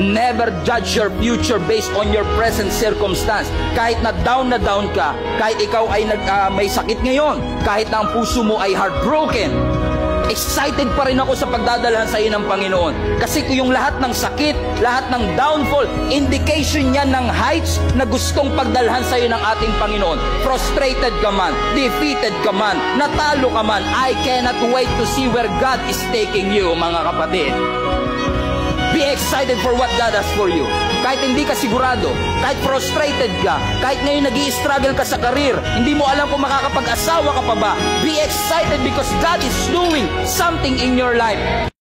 Never judge your future based on your present circumstance. Kahit na down ka, kahit ikaw ay may sakit ngayon, kahit na ang puso mo ay heartbroken, excited pa rin ako sa pagdadalhan sa iyo ng Panginoon. Kasi kung yung lahat ng sakit, lahat ng downfall, indication yan ng heights na gustong pagdalhan sa iyo ng ating Panginoon. Frustrated ka man, defeated ka man, natalo ka man, I cannot wait to see where God is taking you, mga kapatid. Be excited for what God has for you. Kahit hindi ka sigurado, kahit frustrated ka, kahit ngayon nag-i-struggle ka sa career, hindi mo alam kung makakapag-asawa ka pa ba, be excited because God is doing something in your life.